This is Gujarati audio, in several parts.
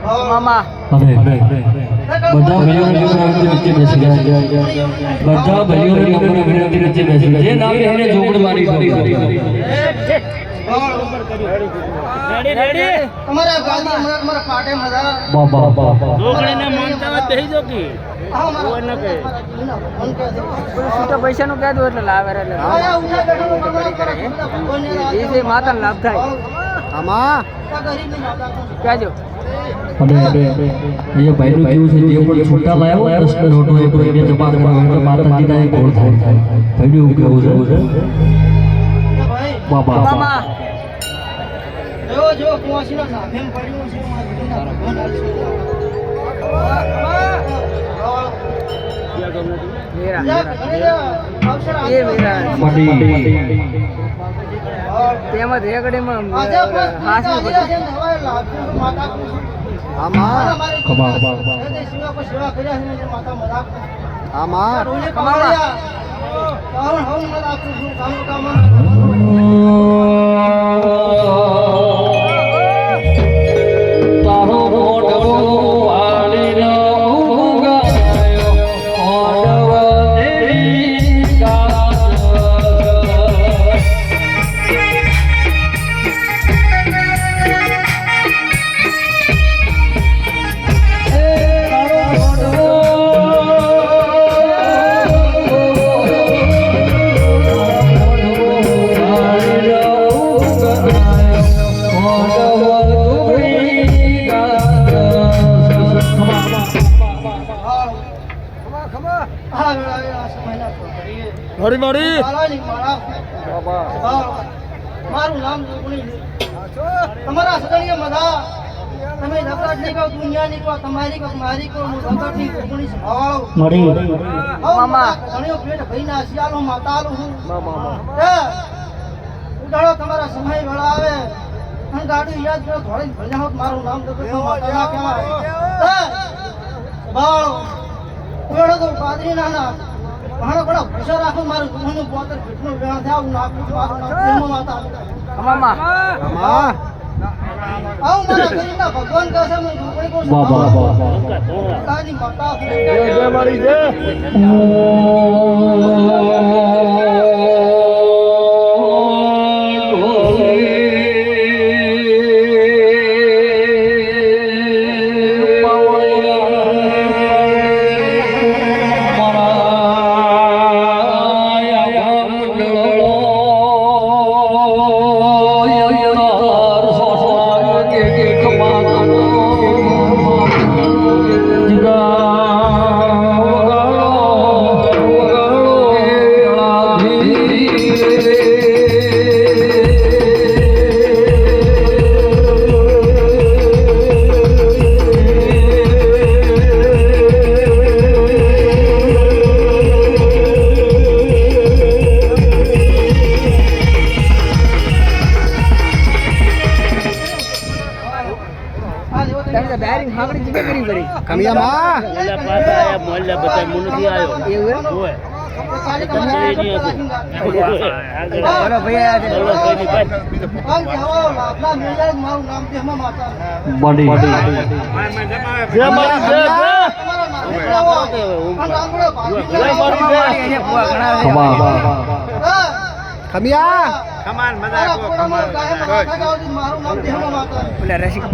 मामा બધા ભાઈઓને વિનંતી નીચે બેસી જે નામ એને જોગડ મારી તમારા ગાદી અમારા પાટે મજા બાબા જોગડીને માનતા હોય તેહી જોકી પૈસા નું કહેતું એટલે લાવે એટલે માતા લાભ થાય આમાં કહેજો અને અહીંયા ભાઈનું કેવું છે જે પણ છૂટા લાવ્યા હોય દસ નોટો એક રૂપિયા જમા કરવા હોય તો માતાજીના એક ગોળ થાય ભાઈનું એવું કેવું છે બાબા મામા જો કુવાસીના સાધન પડ્યું છે તેમાં રેગડીમાં મારું નામ તમારા સદણીય મધા તમે નફરત નહીં કહો દુનિયાની કહો તમારી કહો મારી કહો હું નફરતની કોકણી સ્વભાવ મામા ઘણીઓ પેટ ભઈના શિયાળો માતાલો હું ઉડાડો તમારા સમય વેળા આવે અને ગાડી યાદ કરો થોડી ભલ્યા હોત મારું નામ તો માતા કહેવાય બાળો ઉડાડો તો પાદરી નાના ઘણો ઘણો ભેસો રાખો મારું દુઃખનું બોતર ભીટનું વેણ થાય હું નાખું છું મારું નામ પ્રેમો માતા મામા આવું મારા ગરીબના ભગવાન કહે હું દુઃખની કો બાબા તાજી માતા જય મારી જય મોલ્લા બધા મુનથી આવ્યો એવું હોય ખમિયા ખમાન મજા કો ખમાન બોલે રસિક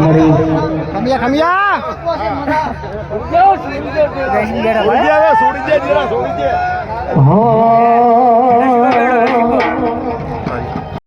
ખમિયા ખમિયા છોડી દે જરા છોડી દે હા